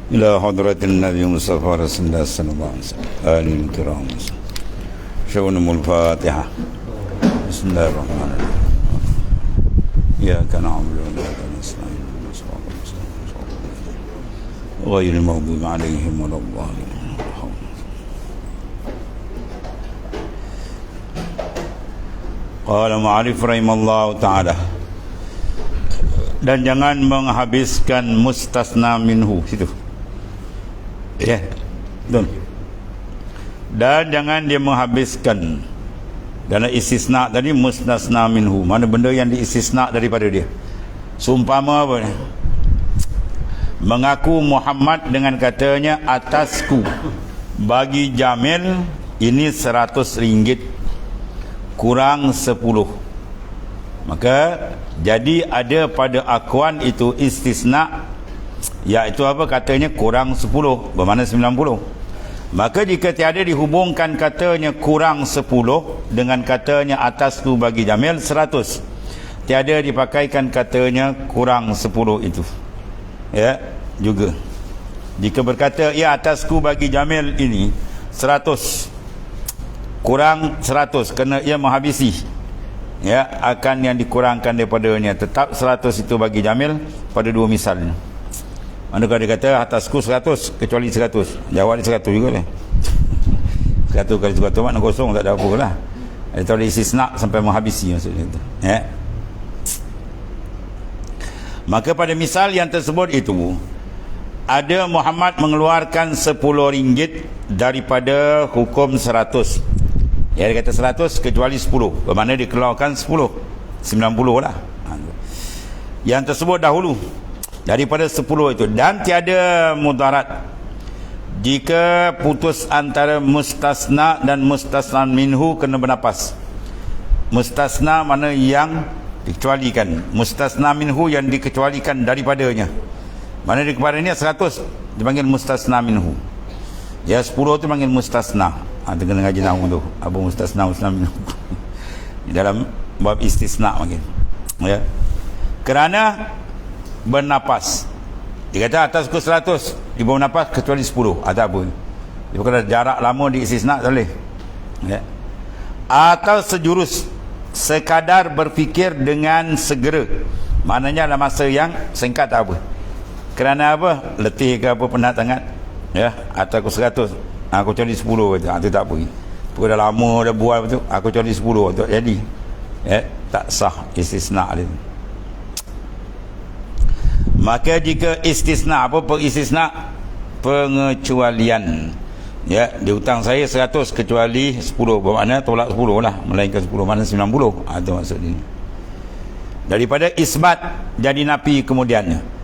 إلى حضرة النبي مصطفى رسول الله صلى الله عليه وسلم آله الكرام شؤونهم الفاتحة. بسم الله الرحمن الرحيم. إياك نعبد وإياك نستعين غير المغضوب عليهم ولا الضالين. Qala ma'arif rahimallahu ta'ala. Dan jangan menghabiskan mustasna minhu situ. Ya. Betul. Dan jangan dia menghabiskan dalam istisna tadi mustasna minhu. Mana benda yang diistisna daripada dia. Seumpama apa ni? Mengaku Muhammad dengan katanya atasku bagi Jamil ini RM100 kurang 10. Maka jadi ada pada akuan itu istisna, iaitu apa, katanya kurang 10 bermakna 90. Maka jika tiada dihubungkan katanya kurang 10 dengan katanya atasku bagi Jamil 100, tiada dipakaikan katanya kurang 10 itu. Ya, juga jika berkata ya atasku bagi Jamil ini 100 kurang 100 kerana ia menghabisi, ya, akan yang dikurangkan daripadanya tetap 100 itu bagi Jamil pada dua misalnya. Manakala dia kata atasku 100 kecuali 100, jawab dia 100 juga lah. 100 kali 100 makna kosong, tak ada apa lah. Itu ada istisna sampai menghabisi maksudnya itu, ya. Maka pada misal yang tersebut itu ada Muhammad mengeluarkan RM10 daripada hukum 100. Ya, dia kata 100 kecuali 10, bermakna dia keluarkan 10, 90 lah. Yang tersebut dahulu daripada 10 itu, dan tiada mudarat jika putus antara mustasna dan mustasna minhu kena bernapas. Mustasna mana yang dikecualikan, mustasna minhu yang dikecualikan daripadanya. Mana daripadanya 100 dipanggil mustasna minhu. Ya, 10 tu panggil mustasna. Kita kena ngaji nahwu tu, apa mustasna minhu. Dalam bab istisna panggil. Ya. Kerana bernapas. Dia kata atasku 100, di bawah napas kecuali 10, ada apa? Dia kata jarak lama di istisna tak boleh. Ya. Atau sejurus, sekadar berfikir dengan segera. Maknanya dalam masa yang singkat tak apa. Kerana apa? Letih ke apa, penat sangat. Ya, atasku 100, aku cari 10 kata. Itu tak apa. Pukul dah lama dah buat betul, aku cari 10 tu jadi. Ya, tak sah istisna dia. Maka jika istisna, apa istisna? Pengecualian. Ya, dia hutang saya 100 kecuali 10, bermakna tolak 10 lah, melainkan 10 mana 90. Itu maksud dia. Daripada isbat jadi nafi kemudiannya.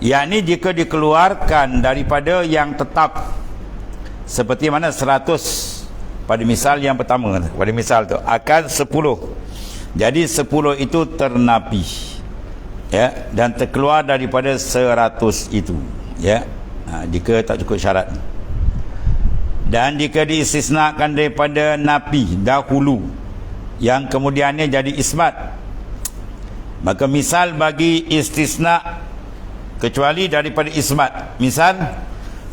Yakni jika dikeluarkan daripada yang tetap, seperti mana 100 pada misal yang pertama, pada misal tu akan 10, jadi 10 itu ternapi, ya, dan terkeluar daripada 100 itu, ya. Jika tak cukup syarat. Dan jika diistisnakan daripada nafi dahulu yang kemudiannya jadi isbat, maka misal bagi istisna kecuali daripada isbat. Misal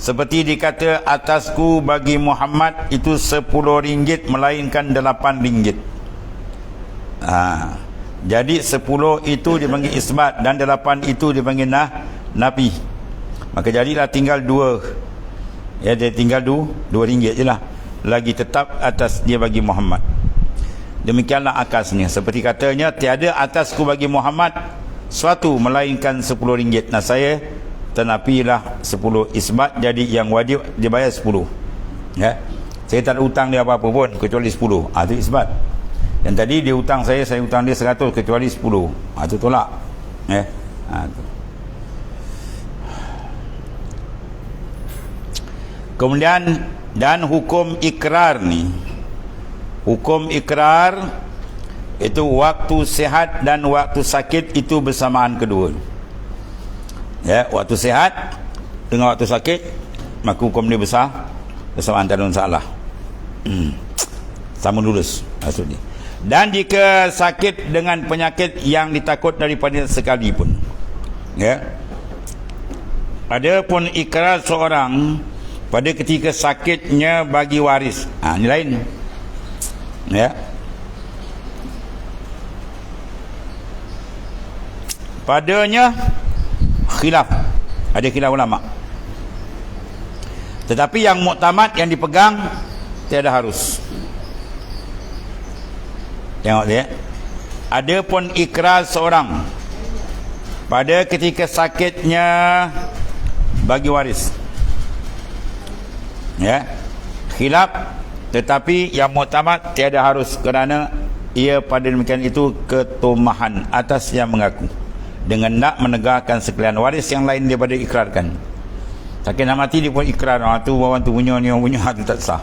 seperti dikata atasku bagi Muhammad itu RM10 melainkan RM8. Jadi 10 itu dipanggil isbat dan 8 itu dipanggil nafi. Maka jadilah tinggal 2. Ya, dia tinggal RM2 je lah lagi tetap atas dia bagi Muhammad. Demikianlah akasnya. Seperti katanya tiada atasku bagi Muhammad suatu melainkan RM10. Nah, saya ternapilah 10 isbat, jadi yang wajib dia bayar 10. Ya, saya tak ada hutang dia apa-apa pun kecuali 10. Itu isbat. Dan tadi dia hutang saya hutang dia 100 kecuali 10. Itu tolak. Ya. Tu. Kemudian dan hukum ikrar ni, hukum ikrar itu waktu sihat dan waktu sakit itu bersamaan kedua. Ya, waktu sihat dengan waktu sakit, maka hukum dia bersamaan, tak ada masalah. Sama lurus maksudnya. Dan jika sakit dengan penyakit yang ditakut daripada sekalipun, ya, Ada pun ikrar seorang pada ketika sakitnya bagi waris. Ini lain. Ya. Padanya khilaf. Ada khilaf ulama. Tetapi yang muktamad, yang dipegang, tiada harus. Tengok dia. Ada pun ikrar seorang pada ketika sakitnya bagi waris. Ya. Khilaf, tetapi yang muktamad tiada harus, kerana ia pada demikian itu ketumahan atas yang mengaku dengan nak menegakkan sekalian waris yang lain daripada ikrarkan. Sakit nak mati dia pun ikrar, tu bawang tu punya, ni orang punya, tu tak sah.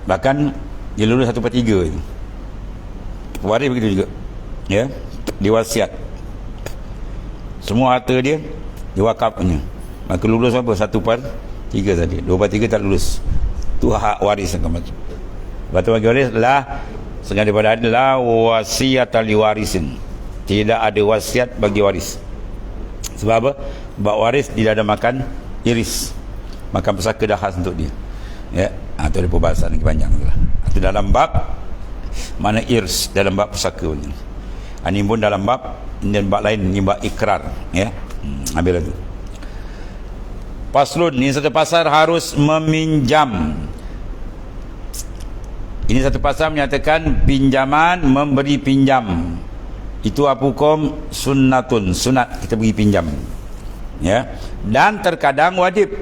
Bahkan dia lulus 1/3 itu. Waris begitu juga. Ya, diwasiat. Semua harta dia diwakaf punya. Maka lulus apa? 1/3 tadi. 2/3 tak lulus. Tu hak waris akan mati. Batu bagi waris lah sengaja daripada adalah wasiat li warisin. Tidak ada wasiat bagi waris. Sebab apa? Sebab waris tidak ada makan iris. Makan pesaka dah khas untuk dia. Ya, itu ada perbahasan lagi panjang tu lah. Itu dalam bab mana irs, dalam bab pesaka punya. Ini pun dalam bab, dan bab lain ni bab ikrar, ya. Ambil tu. Paslun, ini satu pasal harus meminjam. Ini satu pasal menyatakan pinjaman, memberi pinjam. Itu apa hukum? Sunnatun, sunat kita beri pinjam. Ya. Dan terkadang wajib.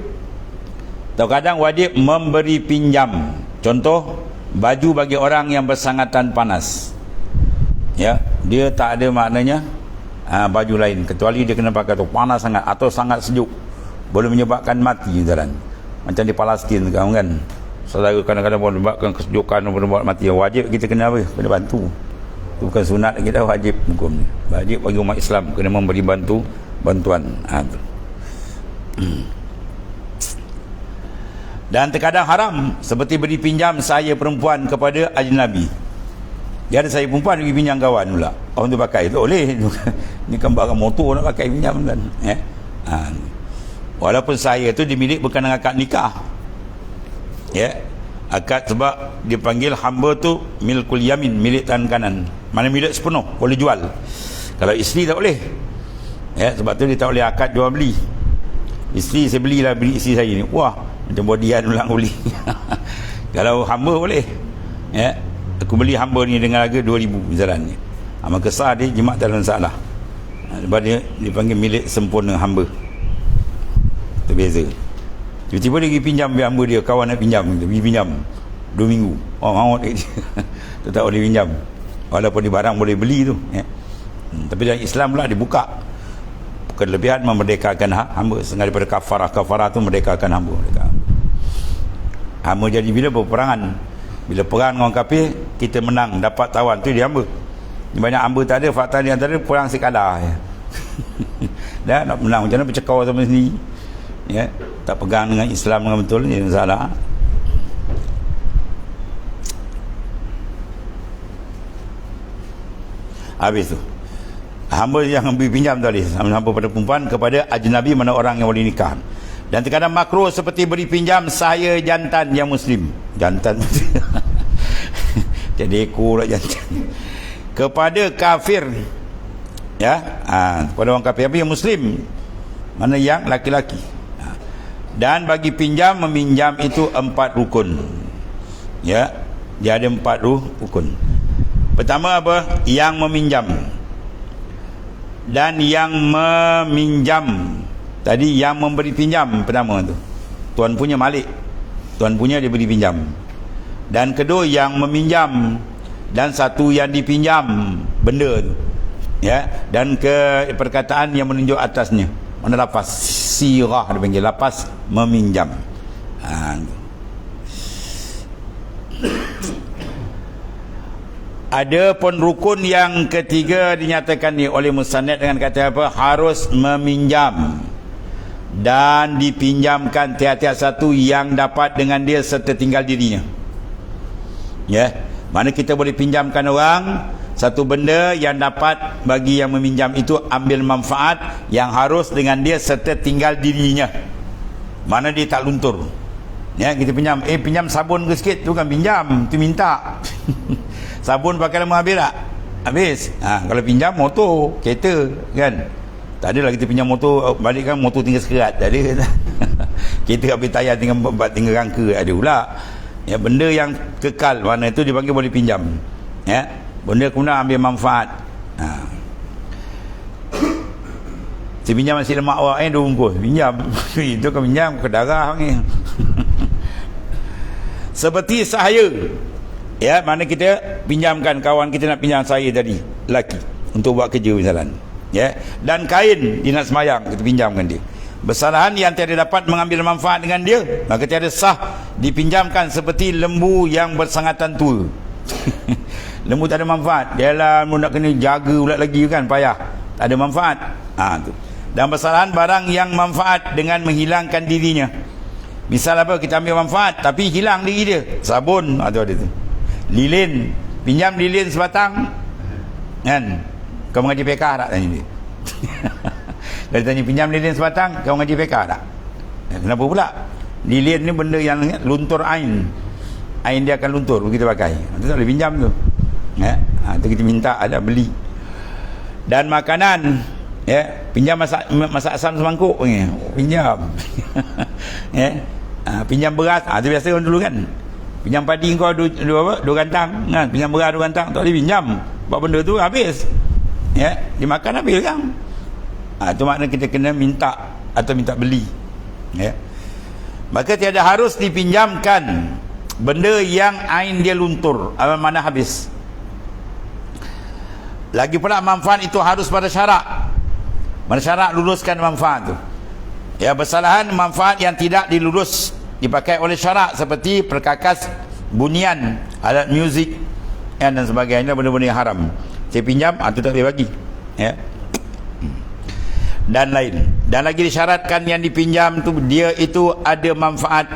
Terkadang wajib memberi pinjam. Contoh, baju bagi orang yang bersangatan panas. Ya, dia tak ada maknanya baju lain kecuali dia kena pakai tu panas sangat atau sangat sejuk. Boleh menyebabkan mati jalan. Macam di Palestin kan. Saudara kadang-kadang boleh menyebabkan kesejukan, boleh buat mati. Wajib kita kena apa? Kena bantu. Itu bukan sunat, kita wajib hukum ni. Wajib bagi umat Islam kena memberi bantuan. Dan terkadang haram, seperti beri pinjam saya perempuan kepada ajnabi. Dia ada saya perempuan beri pinjam kawan pula. Orang tu pakai, tak boleh. Ni kan barang motor nak pakai pinjam kan. Walaupun saya tu dimilik bukan dengan akad nikah. Ya. Akad sebab dipanggil hamba tu milkul yamin, milik tangan kanan. Mana milik sepenuh, boleh jual. Kalau isteri tak boleh. Ya, sebab tu dia tak boleh akad jual beli. Isteri saya belilah beli isteri saya ni. Wah, macam bodian ulang beli. Kalau hamba boleh. Ya, aku beli hamba ni dengan harga 2,000 misalnya. Maka sah dia, jimat tak ada masalah. Sebab dia dipanggil milik sempurna hamba. Itu beza. Tiba-tiba dia pergi pinjam biar hamba dia, kawan nak pinjam, dia pergi pinjam 2 minggu. Oh, maut dia. Tu tak boleh pinjam. Walaupun di barang boleh beli tu, ya. Tapi dalam Islam pula dibuka kelebihan memerdekakan hamba. Sengaja daripada kafarah tu merdekakan hamba. Hamba jadi bila berperangan, bila perang dengan orang kafir, kita menang, dapat tawan, tu dia hamba. Banyak hamba tak ada, fakta di antara perang sekalah, ya. Dan nak menang macam mana, bercakap sama sendiri, ya. Tak pegang dengan Islam dengan betul, ni salah. Habis tu hamba yang beri pinjam tadi, hamba pada perempuan kepada ajnabi, mana orang yang boleh nikah. Dan terkadang makruh seperti beri pinjam saya jantan yang muslim. Jantan jadi ekor lah jantan. Kepada kafir, ya, kepada orang kafir yang muslim, mana yang laki-laki. Dan bagi pinjam meminjam itu 4 rukun. Ya, dia ada 4 rukun. Pertama apa? Yang meminjam. Dan yang meminjam. Tadi yang memberi pinjam pertama tu. Tuan punya malik. Tuan punya dia beri pinjam. Dan kedua yang meminjam. Dan satu yang dipinjam benda tu. Ya, dan ke perkataan yang menunjuk atasnya. Mana lafaz sirah dia panggil, lafaz meminjam. Ada pun rukun yang ketiga dinyatakan ni oleh musannad dengan kata apa? Harus meminjam dan dipinjamkan tiap-tiap satu yang dapat dengan dia serta tinggal dirinya. Ya, mana kita boleh pinjamkan orang satu benda yang dapat bagi yang meminjam itu ambil manfaat yang harus dengan dia serta tinggal dirinya, mana dia tak luntur. Ya, kita pinjam, pinjam sabun ke sikit, tu kan pinjam, tu minta. Sabun pakai lama habis tak? Habis. Kalau pinjam motor, kereta kan, tak adalah kita pinjam motor, balik kan motor tinggal sekerat, tak ada. Kereta habis tayar tinggal rangka, ada pula. Ya, benda yang kekal, mana itu dipanggil boleh pinjam. Ya, benda kemudian ambil manfaat. Si pinjam nasi lemak awak 2 bungkus, pinjam. Itu kan pinjam ke darah ni. Seperti sahaya. Ya, mana kita pinjamkan kawan kita nak pinjam saya tadi, lelaki, untuk buat kerja misalnya. Ya, dan kain dia nak semayang, kita pinjamkan dia. Bersalahan yang tiada dapat mengambil manfaat dengan dia, maka tiada sah dipinjamkan, seperti lembu yang bersangatan tua. Lembu tak ada manfaat, dia lah nak kena jaga pula lagi kan, payah, tak ada manfaat. Tu. Dan bersalahan barang yang manfaat dengan menghilangkan dirinya. Misal apa, kita ambil manfaat tapi hilang diri dia, sabun atau ada tu. Lilin, pinjam lilin sebatang kan, kau mengaji pekah tak, tanya dia. Dia tanya, pinjam lilin sebatang, kau mengaji pekah tak? Kenapa pula? Lilin ni benda yang luntur ain dia akan luntur kita pakai, itu tak boleh pinjam tu. Ya, itu kita minta, ada beli. Dan makanan, ya, pinjam masak asam semangkuk ni, pinjam. Ya, pinjam beras, itu biasa orang dulu kan. Pinjam padi kau 2 gantang kan, pinjam beras 2 gantang, tak boleh pinjam, buat benda tu habis. Ya, dimakan habis kan. Itu makna kita kena minta atau minta beli. Ya, maka tiada harus dipinjamkan benda yang ain dia luntur, mana habis. Lagi pula manfaat itu harus pada syarak. Mana syarak luluskan manfaat tu. Ya, bersalahan manfaat yang tidak dilurus dipakai oleh syarak, seperti perkakas, bunian, alat muzik dan sebagainya, benda-benda yang haram. Saya pinjam, itu tak boleh bagi. Ya, dan lain. Dan lagi disyaratkan yang dipinjam tu dia itu ada manfaat.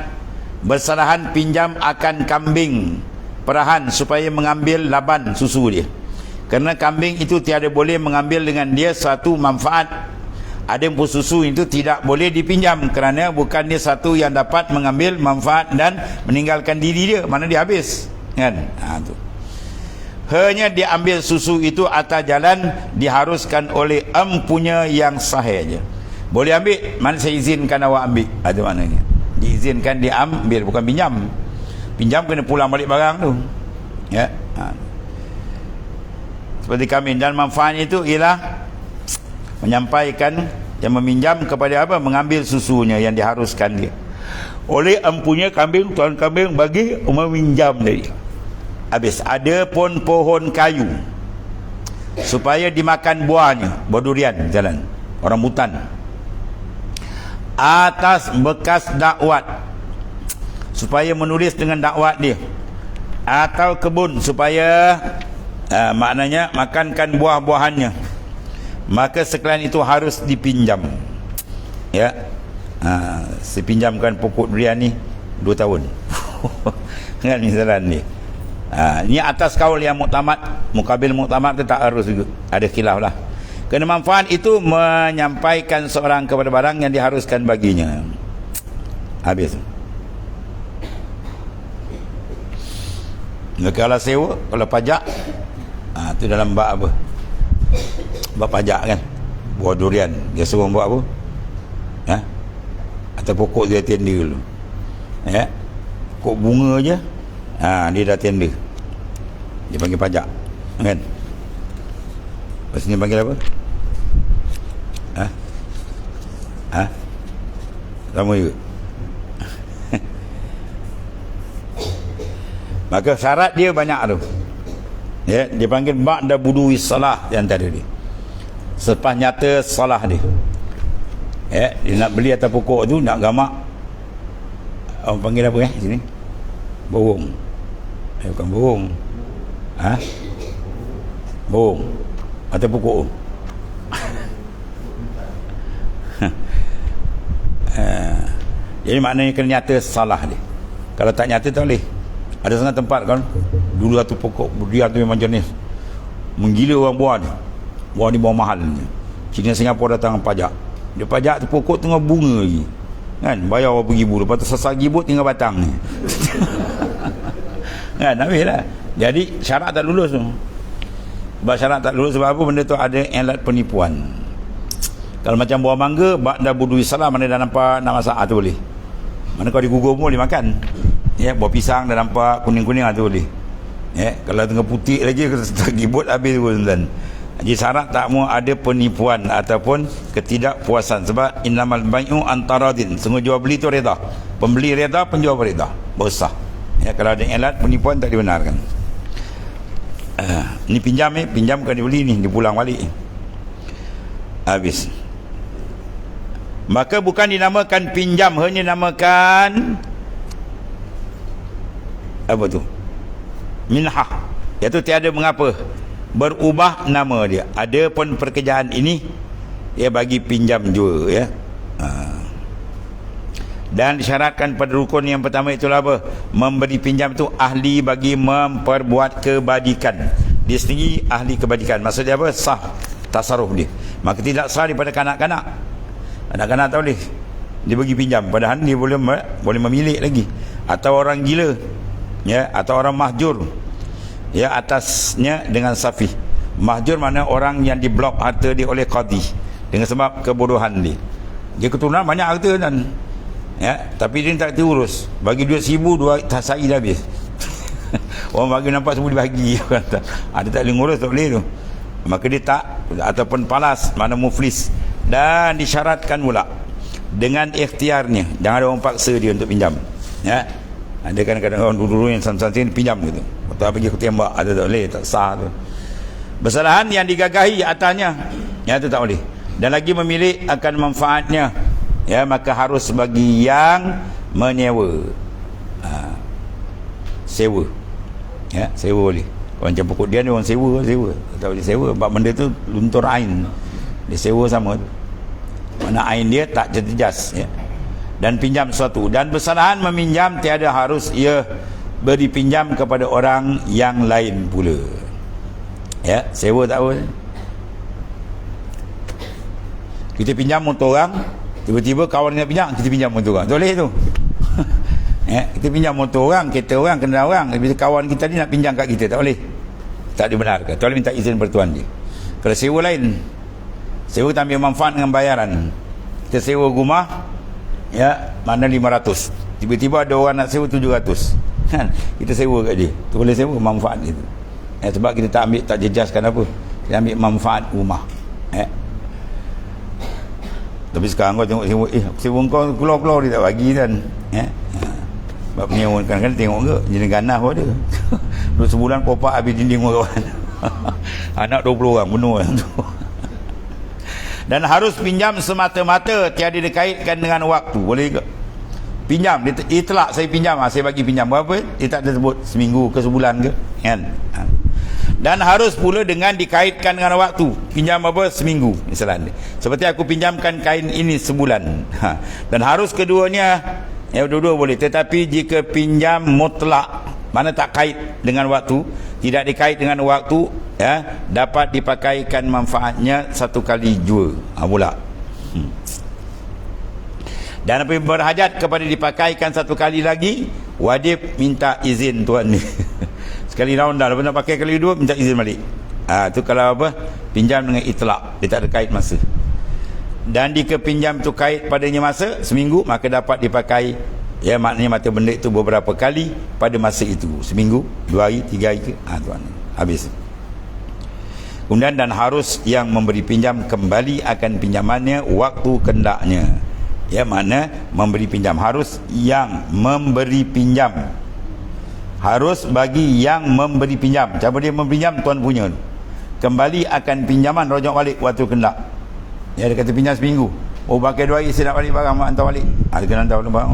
Bersalahan pinjam akan kambing perahan supaya mengambil laban susu dia, kerana kambing itu tiada boleh mengambil dengan dia satu manfaat. Adapun susu itu tidak boleh dipinjam, kerana bukan dia satu yang dapat mengambil manfaat dan meninggalkan diri dia, mana dia habis kan. Tu. Hanya diambil susu itu atas jalan diharuskan oleh empunya yang sahih aja. Boleh ambil, mana saya izinkan awak ambil, ada maknanya diizinkan diambil, bukan pinjam. Pinjam kena pulang balik barang tu. Ya. Seperti kami. Dan manfaatnya itu ialah menyampaikan yang meminjam kepada apa, mengambil susunya yang diharuskan dia oleh empunya kambing, tuan kambing bagi meminjam dari. Habis. Ada pun pohon kayu supaya dimakan buahnya, buah durian jalan, orang hutan, atas bekas dakwat supaya menulis dengan dakwat dia, atau kebun supaya maknanya makankan buah-buahannya, maka sekalian itu harus dipinjam. Ya, saya pinjamkan pokok durian ni 2 tahun. Kan misalnya ni. Ini atas kaul yang muktamad, mukabil muktamad tu tak harus juga, ada khilaf lah. Kerana manfaat itu menyampaikan seorang kepada barang yang diharuskan baginya. Habis. Kalau sewa, kalau pajak, tu dalam bab apa? Bab pajak kan, buah durian dia suruh buat apa? Atau pokok dia tender dulu. Ya, pokok bunga je, dia dah tender, dia panggil pajak kan. Lepas ni panggil apa? Sama juga. Maka syarat dia banyak tu. Ya, dia panggil ba'da budu'i salah di antara dia. Selepas nyata salah dia. Ya, dia nak beli atas pokok tu, nak gamak. Orang panggil apa sini? Burung. Bukan burung. Burung atas pokok tu. Jadi maknanya kena nyata salah dia. Kalau tak nyata tak boleh. Ada sangat tempat kan, dulu satu pokok durian tu memang jenis menggila orang buah ni buah mahal ni. Cina Singapura datang pajak, dia pajak tu pokok tengah bunga lagi kan, bayar berapa ribu, lepas tu sesar gibut tinggal batang ni. Kan, habis lah. Jadi syarat tak lulus tu. Sebab syarat tak lulus sebab apa? Benda tu ada alat penipuan. Kalau macam buah mangga, bak dah budu salam, mana dah nampak nak masak, tu boleh. Mana kau di Google pun boleh makan. Ya, buah pisang dah nampak kuning-kuning, tu boleh. Ya, kalau tengah putih lagi, gibut habis tu tuan. Jadi syarat tak mau ada penipuan ataupun ketidakpuasan. Sebab innamal bai'u antaradin, semua jual beli tu reda, pembeli reda, penjual reda, bersah. Ya, kalau ada alat penipuan tak dibenarkan. Ni pinjam ni, pinjam bukan dibeli ni, dipulang balik. Habis. Maka bukan dinamakan pinjam, hanya dinamakan apa tu? Minhah. Iaitu tiada mengapa, berubah nama dia. Ada pun pekerjaan ini ia bagi pinjam juga, ya. Dan disyaratkan pada rukun yang pertama itulah apa? Memberi pinjam itu ahli bagi memperbuat kebajikan. Dia sendiri ahli kebajikan. Maksudnya apa? Sah tasarruf dia. Maka tidak sah daripada kanak-kanak. Kanak-kanak tak boleh dia bagi pinjam, padahal dia boleh memilih lagi. Atau orang gila, ya, atau orang mahjur, ya, atasnya dengan safih. Mahjur mana orang yang diblok harta dia oleh qadi dengan sebab kebodohan dia. Dia keturunan banyak harta dan, ya, tapi dia tak diurus. Bagi duit 1,000, 2 sehari dah habis. Orang bagi nampak semua dibagi. Ada tak boleh ngurus, tak boleh tu. Maka dia tak, ataupun palas, mana muflis. Dan disyaratkan pula dengan ikhtiarnya, jangan ada orang paksa dia untuk pinjam, ya. Ada kadang-kadang orang dulu yang santai pinjam gitu, atau pergi aku tembak, ada tak boleh, tak sah tu. Bersalahan yang digagahi atasnya, ya, itu tak boleh. Dan lagi memilih akan manfaatnya, ya, maka harus bagi yang menyewa. Sewa, ya, sewa boleh. Kalau macam pokok dia ni orang sewa, tak boleh sewa. Sebab benda tu luntur ain, dia sewa sama tu, mana ain dia tak terjejas, ya. Dan pinjam sesuatu, dan bersalahan meminjam tiada harus ia beri pinjam kepada orang yang lain pula, ya. Sewa tak apa, kita pinjam motor orang, tiba-tiba kawan nak pinjam, kita pinjam motor orang, tak boleh tu. Ya, kita pinjam motor orang, kereta orang, kenderaan orang, bila kawan kita ni nak pinjam kat kita, tak boleh, tak dibenarkan. Tak boleh minta izin bertuan dia. Kalau sewa lain, sewa kita ambil manfaat dengan bayaran. Kita sewa rumah, ya, mana 500, tiba-tiba ada orang nak sewa 700, kan, kita sewa kat dia, tu boleh sewa manfaat itu, ya. Sebab kita tak ambil, tak jejaskan apa, kita ambil manfaat rumah, ya. Tapi sekarang kau tengok sewa, sewa kau keluar-keluar dia tak bagi kan, ya. Sebab penyewa kadang-kadang tengok ke jenis ganas pun ada. Dua sebulan kopak habis dinding kawan. Anak 20 orang bunuh yang tu. Dan harus pinjam semata-mata, tiada dikaitkan dengan waktu. Boleh ke? Pinjam, dia itlak, saya pinjam, saya bagi pinjam berapa? Dia tak ada sebut seminggu ke sebulan ke, kan? Dan harus pula dengan dikaitkan dengan waktu. Pinjam apa? Seminggu misalnya. Seperti aku pinjamkan kain ini sebulan. Dan harus keduanya, ya, dua-dua boleh. Tetapi jika pinjam mutlak, mana tak kait dengan waktu, tidak dikait dengan waktu, ya, dapat dipakaikan manfaatnya satu kali jua, pula. Dan apabila berhajat kepada dipakaikan satu kali lagi, wajib minta izin tuan ni. Sekali round dah, lepas nak pakai kali dua, minta izin balik. Tu kalau apa, pinjam dengan itlak, dia tak ada kait masa. Dan jika pinjam tu kait padanya masa seminggu, maka dapat dipakai, ya, maknanya mata benda itu beberapa kali pada masa itu, seminggu, 2 hari, 3 hari ke, tuan, habis. Kemudian dan harus yang memberi pinjam kembali akan pinjamannya waktu kendaknya, ya, mana memberi pinjam, harus yang memberi pinjam, harus bagi yang memberi pinjam. Cara dia memberi pinjam, tuan punya kembali akan pinjaman, rojok balik waktu kendak. Ya, dia kata pinjam seminggu, pakai 2 hari saya nak balik barang, mak hantar balik, dia kena hantar barang,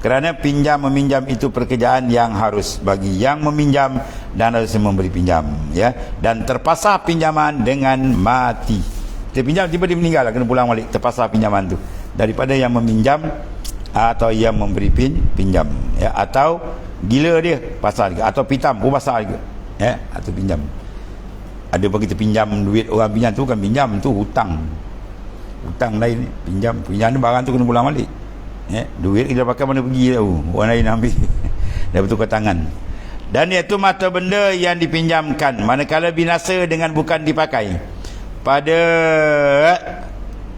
kerana pinjam meminjam itu pekerjaan yang harus bagi yang meminjam dan harus memberi pinjam, ya. Dan terpasah pinjaman dengan mati. Dia pinjam tiba dia meninggal, kena pulang balik, terpasah pinjaman tu daripada yang meminjam atau yang memberi pinjam, ya, atau gila dia pasal juga, atau pitam pun pasal juga, ya, atau pinjam. Ada pun kita pinjam duit orang, pinjam tu kan pinjam, tu hutang. Hutang lain, pinjam ni barang tu kena pulang balik. Duit kita pakai mana pergi tahu, orang lain ambil. Dah bertukar tangan. Dan iaitu mata benda yang dipinjamkan manakala binasa dengan bukan dipakai pada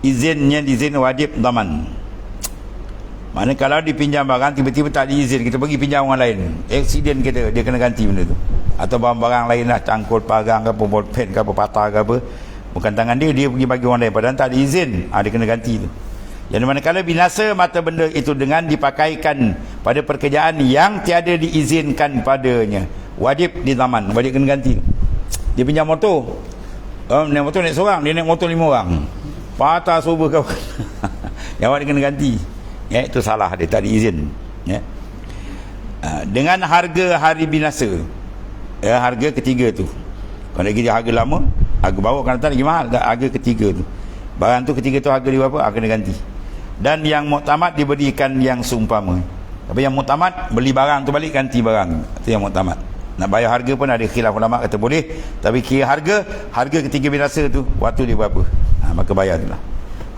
izin wajib zaman. Manakala dipinjam barang tiba-tiba tak diizin, kita pergi pinjam orang lain, aksiden kita, dia kena ganti benda tu. Atau barang-barang lain lah, cangkul parang ke apa, bolpen ke apa, patah ke apa, bukan tangan dia, dia pergi bagi orang lain padahal tak diizin, dia kena ganti tu. Yang manakala binasa mata benda itu dengan dipakaikan pada pekerjaan yang tiada diizinkan padanya, wajib di zaman, wajib kena ganti. Dia pinjam motor, naik motor naik seorang, dia naik motor 5 orang, patah subuh kau. Yang awak dia kena ganti. Itu salah, dia tak diizin. Dengan harga hari binasa, harga ketiga tu, kalau lagi harga lama, harga bawah kan tak lagi mahal, harga ketiga tu, barang tu ketiga tu harga dia berapa, kena ganti. Dan yang muktamad diberikan yang seumpama. Tapi yang muktamad, beli barang tu balik, ganti barang, itu yang muktamad. Nak bayar harga pun ada khilaf ulama, kata boleh, tapi kira harga ketiga binasa tu waktu dia berapa, maka bayar tu lah,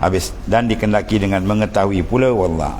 habis. Dan dikendaki dengan mengetahui pula, wallah.